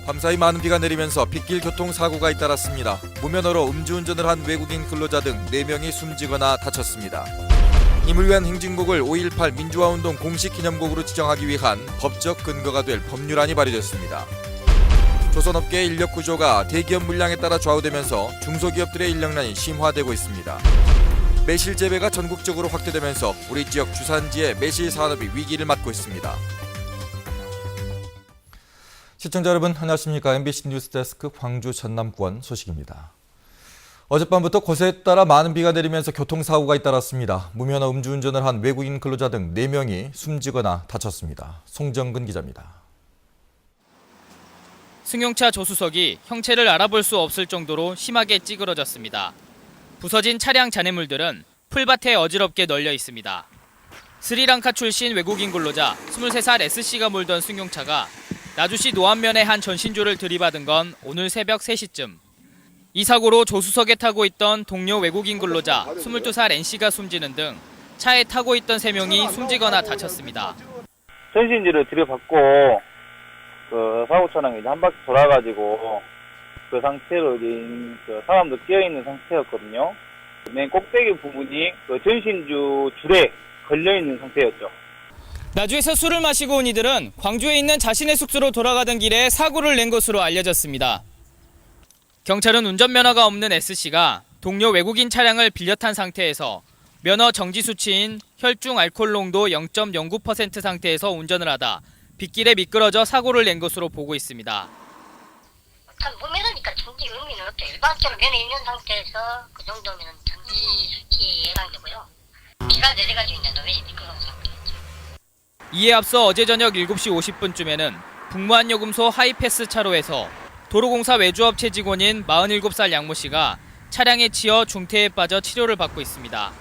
밤사이 많은 비가 내리면서 빗길 교통사고가 잇따랐습니다. 무면허로 음주운전을 한 외국인 근로자 등 4명이 숨지거나 다쳤습니다. 임을 위한 행진곡을 5.18 민주화운동 공식 기념곡으로 지정하기 위한 법적 근거가 될 법률안이 발의됐습니다. 조선업계의 인력 구조가 대기업 물량에 따라 좌우되면서 중소기업들의 인력난이 심화되고 있습니다. 매실 재배가 전국적으로 확대되면서 우리 지역 주산지의 매실 산업이 위기를 맞고 있습니다. 시청자 여러분 안녕하십니까. MBC 뉴스데스크 광주 전남권 소식입니다. 어젯밤부터 곳에 따라 많은 비가 내리면서 교통사고가 잇따랐습니다. 무면허 음주운전을 한 외국인 근로자 등 4명이 숨지거나 다쳤습니다. 송정근 기자입니다. 승용차 조수석이 형체를 알아볼 수 없을 정도로 심하게 찌그러졌습니다. 부서진 차량 잔해물들은 풀밭에 어지럽게 널려 있습니다. 스리랑카 출신 외국인 근로자 23살 S씨가 몰던 승용차가 나주시 노안면의 한 전신조를 들이받은 건 오늘 새벽 3시쯤. 이 사고로 조수석에 타고 있던 동료 외국인 근로자 22살 N씨가 숨지는 등 차에 타고 있던 3명이 숨지거나 다쳤습니다. 전신지를 들여받고 그 사고 차량이 이제 한 바퀴 돌아가지고 그 상태로 이제 사람도 끼어있는 상태였거든요. 맨 꼭대기 부분이 그 전신주 줄에 걸려있는 상태였죠. 나주에서 술을 마시고 온 이들은 광주에 있는 자신의 숙소로 돌아가던 길에 사고를 낸 것으로 알려졌습니다. 경찰은 운전면허가 없는 S씨가 동료 외국인 차량을 빌려 탄 상태에서 면허 정지 수치인 혈중 알코올 농도 0.09% 상태에서 운전을 하다 빗길에 미끄러져 사고를 낸 것으로 보고 있습니다. 무면허니까 정지 의미는 없죠. 일반적으로 면허 있는 상태에서 그 정도면 정지 수치에 해당되고요. 비가 내려가지고 있는데 왜 미끄러운 상태였죠. 이에 앞서 어제 저녁 7시 50분쯤에는 북무안요금소 하이패스 차로에서 도로공사 외주업체 직원인 47살 양모 씨가 차량에 치여 중태에 빠져 치료를 받고 있습니다.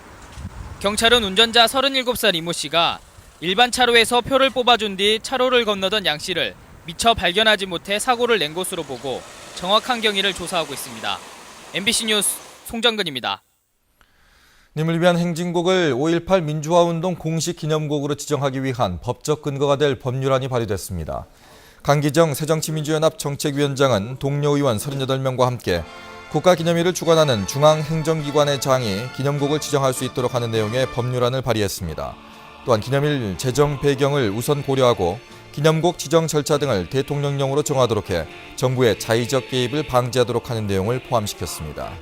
경찰은 운전자 37살 이모 씨가 일반 차로에서 표를 뽑아준 뒤 차로를 건너던 양 씨를 미처 발견하지 못해 사고를 낸 것으로 보고 정확한 경위를 조사하고 있습니다. MBC 뉴스 송정근입니다. 님을 위한 행진곡을 5.18 민주화운동 공식 기념곡으로 지정하기 위한 법적 근거가 될 법률안이 발의됐습니다. 강기정 새정치민주연합 정책위원장은 동료 의원 38명과 함께 국가기념일을 주관하는 중앙행정기관의 장이 기념곡을 지정할 수 있도록 하는 내용의 법률안을 발의했습니다. 또한 기념일 제정 배경을 우선 고려하고 기념곡 지정 절차 등을 대통령령으로 정하도록 해 정부의 자의적 개입을 방지하도록 하는 내용을 포함시켰습니다.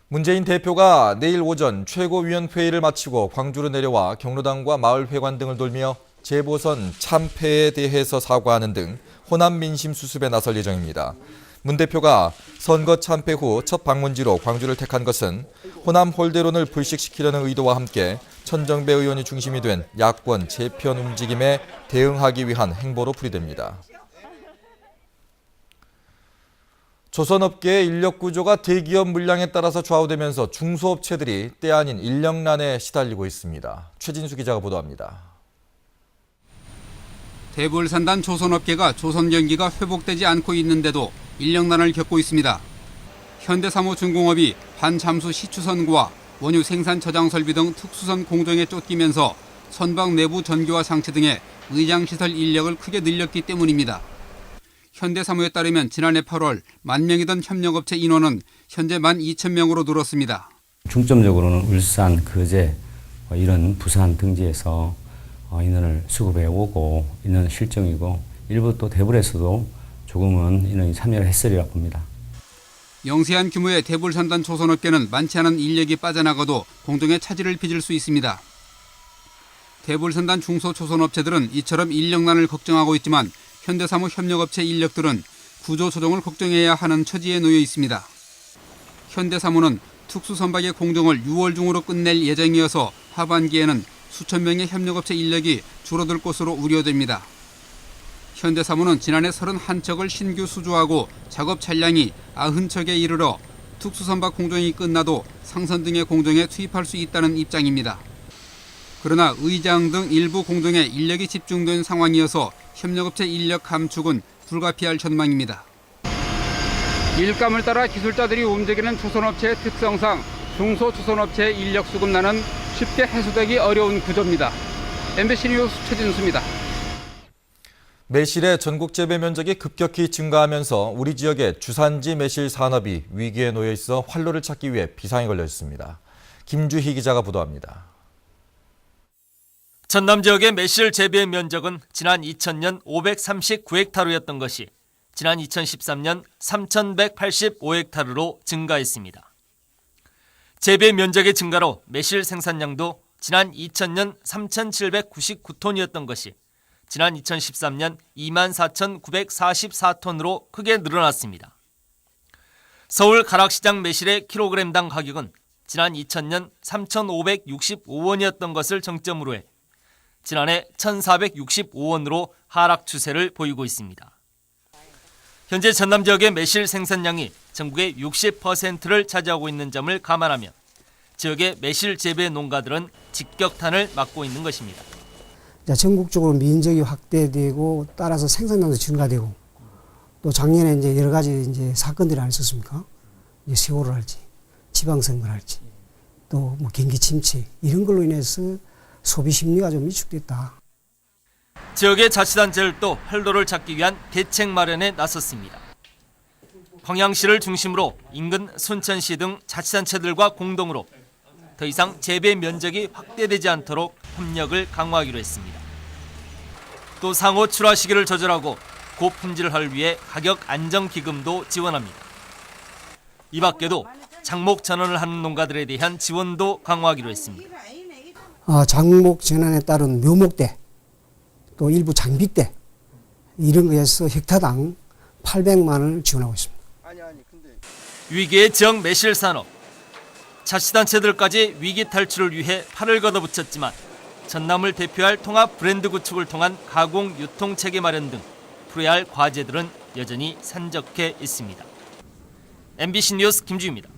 문재인 대표가 내일 오전 최고위원회의를 마치고 광주로 내려와 경로당과 마을회관 등을 돌며 재보선 참패에 대해서 사과하는 등 호남 민심 수습에 나설 예정입니다. 문 대표가 선거 참패 후 첫 방문지로 광주를 택한 것은 호남 홀대론을 불식시키려는 의도와 함께 천정배 의원이 중심이 된 야권 재편 움직임에 대응하기 위한 행보로 풀이됩니다. 조선업계의 인력 구조가 대기업 물량에 따라서 좌우되면서 중소업체들이 때 아닌 인력난에 시달리고 있습니다. 최진수 기자가 보도합니다. 대불산단 조선업계가 조선경기가 회복되지 않고 있는데도 인력난을 겪고 있습니다. 현대사무중공업이 반잠수 시추선구와 원유 생산 저장 설비 등 특수선 공정에 쫓기면서 선박 내부 전기와 상체 등의 의장시설 인력을 크게 늘렸기 때문입니다. 현대사무에 따르면 지난해 8월 10,000명이던 협력업체 인원은 현재 12,000명으로 늘었습니다. 중점적으로는 울산, 거제, 이런 부산 등지에서 인원을 수급해 오고 있는 실정이고 일부 또 대불에서도 조금은 인원이 참여를 했으리라 봅니다. 영세한 규모의 대불산단 조선업계는 많지 않은 인력이 빠져나가도 공정의 차질을 빚을 수 있습니다. 대불산단 중소조선업체들은 이처럼 인력난을 걱정하고 있지만 현대사무 협력업체 인력들은 구조조정을 걱정해야 하는 처지에 놓여 있습니다. 현대사무는 특수선박의 공정을 6월 중으로 끝낼 예정이어서 하반기에는 수천 명의 협력업체 인력이 줄어들 것으로 우려됩니다. 현대사무는 지난해 31척을 신규 수주하고 작업 차량이 90척에 이르러 특수선박 공정이 끝나도 상선 등의 공정에 투입할 수 있다는 입장입니다. 그러나 의장 등 일부 공정에 인력이 집중된 상황이어서 협력업체 인력 감축은 불가피할 전망입니다. 일감을 따라 기술자들이 움직이는 조선업체의 특성상 중소조선업체의 인력 수급난은 쉽게 해소되기 어려운 구조입니다. MBC 뉴스 최진수입니다. 매실의 전국 재배 면적이 급격히 증가하면서 우리 지역의 주산지 매실 산업이 위기에 놓여 있어 활로를 찾기 위해 비상에 걸려 있습니다. 김주희 기자가 보도합니다. 전남 지역의 매실 재배 면적은 지난 2000년 539헥타르였던 것이 지난 2013년 3185헥타르로 증가했습니다. 재배 면적의 증가로 매실 생산량도 지난 2000년 3799톤이었던 것이 지난 2013년 24,944톤으로 크게 늘어났습니다. 서울 가락시장 매실의 킬로그램당 가격은 지난 2000년 3,565원이었던 것을 정점으로 해 지난해 1,465원으로 하락 추세를 보이고 있습니다. 현재 전남 지역의 매실 생산량이 전국의 60%를 차지하고 있는 점을 감안하면 지역의 매실 재배 농가들은 직격탄을 맞고 있는 것입니다. 전국적으로 면적이 확대되고 따라서 생산량도 증가되고 또 작년에 이제 여러 가지 이제 사건들이 안 있었습니까? 이제 세월을 할지 지방선거를 할지 또 뭐 경기 침체 이런 걸로 인해서 소비 심리가 좀 위축됐다. 지역의 자치단체를 또 활로를 찾기 위한 대책 마련에 나섰습니다. 광양시를 중심으로 인근 순천시 등 자치단체들과 공동으로 더 이상 재배 면적이 확대되지 않도록 협력을 강화하기로 했습니다. 또 상호 출하 시기를 조절하고 고품질을 위해 가격 안정 기금도 지원합니다. 이 밖에도 장목 전환을 하는 농가들에 대한 지원도 강화하기로 했습니다. 장목 전환에 따른 묘목대 또 일부 장비대 이런 거에서 헥타당 800만 원을 지원하고 있습니다. 위기의 지역 매실 산업. 자치단체들까지 위기 탈출을 위해 팔을 걷어붙였지만 전남을 대표할 통합 브랜드 구축을 통한 가공 유통 체계 마련 등 풀어야 할 과제들은 여전히 산적해 있습니다. MBC 뉴스 김주희입니다.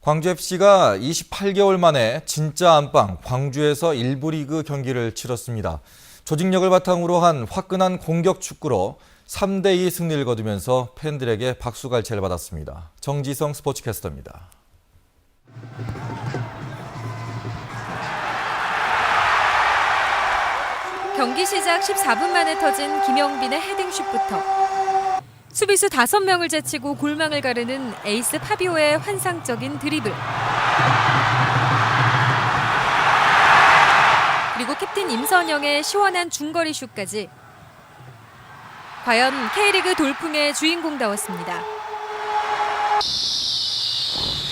광주FC가 28개월 만에 진짜 안방 광주에서 1부 리그 경기를 치렀습니다. 조직력을 바탕으로 한 화끈한 공격 축구로 3대2 승리를 거두면서 팬들에게 박수갈채를 받았습니다. 정지성 스포츠캐스터입니다. 경기 시작 14분 만에 터진 김영빈의 헤딩슛부터 수비수 5명을 제치고 골망을 가르는 에이스 파비오의 환상적인 드리블. 그리고 캡틴 임선영의 시원한 중거리 슛까지. 과연 K리그 돌풍의 주인공다웠습니다.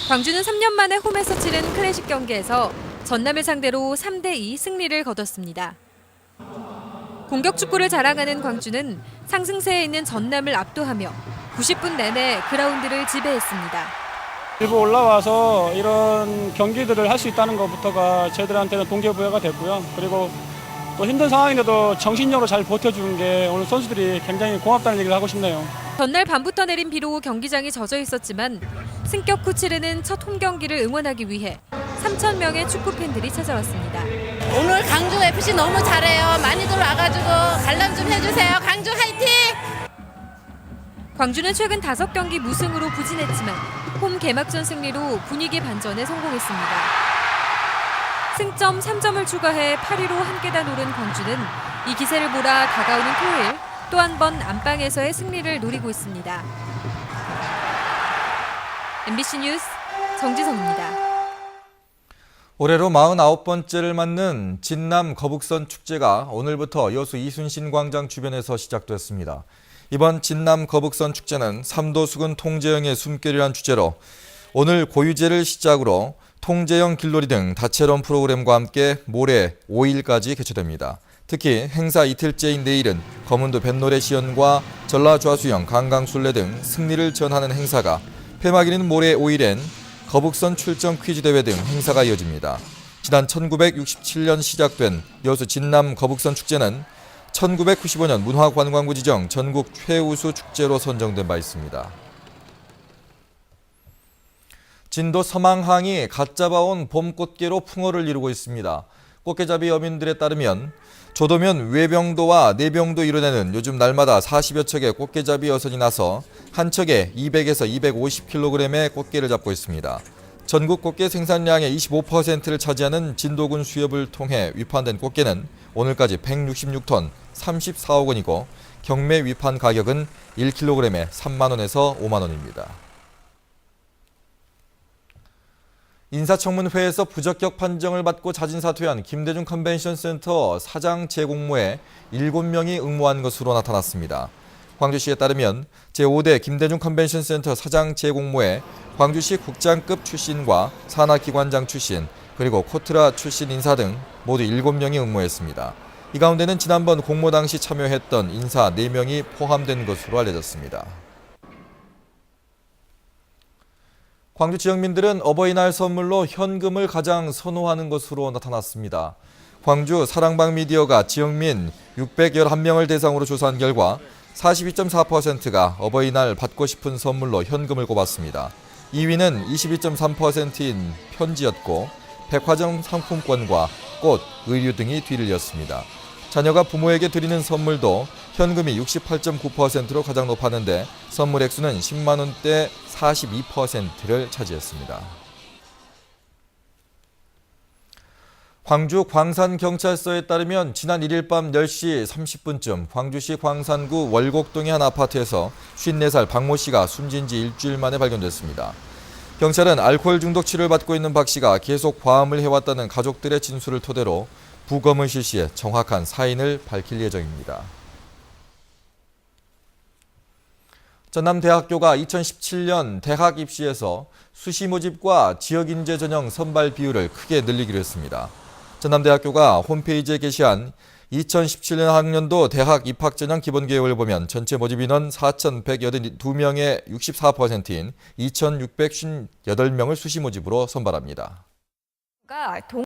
광주는 3년 만에 홈에서 치른 클래식 경기에서 전남을 상대로 3대2 승리를 거뒀습니다. 공격 축구를 자랑하는 광주는 상승세에 있는 전남을 압도하며 90분 내내 그라운드를 지배했습니다. 일부 올라와서 이런 경기들을 할 수 있다는 것부터가 저희들한테는 동기부여가 됐고요. 그리고 또 힘든 상황인데도 정신력으로 잘 버텨준 게 오늘 선수들이 굉장히 고맙다는 얘기를 하고 싶네요. 전날 밤부터 내린 비로 경기장이 젖어 있었지만 승격 후 치르는 첫 홈 경기를 응원하기 위해 3,000명의 축구 팬들이 찾아왔습니다. 오늘 광주 FC 너무 잘해요. 많이들 와가지고 관람 좀 해주세요. 광주 화이팅! 광주는 최근 5경기 무승으로 부진했지만 홈 개막전 승리로 분위기 반전에 성공했습니다. 승점 3점을 추가해 8위로 한 계단 오른 광주는 이 기세를 몰아 다가오는 토요일 또 한 번 안방에서의 승리를 노리고 있습니다. MBC 뉴스 정지성입니다. 올해로 49번째를 맞는 진남 거북선 축제가 오늘부터 여수 이순신 광장 주변에서 시작됐습니다. 이번 진남 거북선 축제는 삼도수군 통제형의 숨결이란 주제로 오늘 고유제를 시작으로 통제형 길놀이 등 다채로운 프로그램과 함께 모레 5일까지 개최됩니다. 특히 행사 이틀째인 내일은 검은도 뱃노래 시연과 전라좌수영, 강강술래 등 승리를 전하는 행사가, 폐막일인 모레 5일엔 거북선 출정 퀴즈 대회 등 행사가 이어집니다. 지난 1967년 시작된 여수 진남 거북선 축제는 1995년 문화관광부 지정 전국 최우수 축제로 선정된 바 있습니다. 진도 서망항이 갓 잡아온 봄꽃게로 풍어를 이루고 있습니다. 꽃게잡이 어민들에 따르면 조도면 외병도와 내병도 이뤄내는 요즘 날마다 40여 척의 꽃게잡이 여선이 나서 한 척에 200에서 250kg의 꽃게를 잡고 있습니다. 전국 꽃게 생산량의 25%를 차지하는 진도군 수협을 통해 위판된 꽃게는 오늘까지 166톤 34억 원이고 경매 위판 가격은 1kg에 3만 원에서 5만 원입니다. 인사청문회에서 부적격 판정을 받고 자진 사퇴한 김대중 컨벤션 센터 사장 재공모에 7명이 응모한 것으로 나타났습니다. 광주시에 따르면 제5대 김대중 컨벤션 센터 사장 재공모에 광주시 국장급 출신과 산하기관장 출신, 그리고 코트라 출신 인사 등 모두 7명이 응모했습니다. 이 가운데는 지난번 공모 당시 참여했던 인사 4명이 포함된 것으로 알려졌습니다. 광주 지역민들은 어버이날 선물로 현금을 가장 선호하는 것으로 나타났습니다. 광주 사랑방 미디어가 지역민 611명을 대상으로 조사한 결과 42.4%가 어버이날 받고 싶은 선물로 현금을 꼽았습니다. 2위는 22.3%인 편지였고 백화점 상품권과 꽃, 의류 등이 뒤를 이었습니다. 자녀가 부모에게 드리는 선물도 현금이 68.9%로 가장 높았는데 선물 액수는 10만 원대 42%를 차지했습니다. 광주 광산경찰서에 따르면 지난 1일 밤 10시 30분쯤 광주시 광산구 월곡동의 한 아파트에서 54살 박모 씨가 숨진 지 일주일 만에 발견됐습니다. 경찰은 알코올 중독 치료를 받고 있는 박 씨가 계속 과음을 해왔다는 가족들의 진술을 토대로 부검을 실시해 정확한 사인을 밝힐 예정입니다. 전남대학교가 2017년 대학 입시에서 수시 모집과 지역인재 전형 선발 비율을 크게 늘리기로 했습니다. 전남대학교가 홈페이지에 게시한 2017년 학년도 대학 입학 전형 기본 계획을 보면 전체 모집 인원 4,182명의 64%인 2,658명을 수시 모집으로 선발합니다.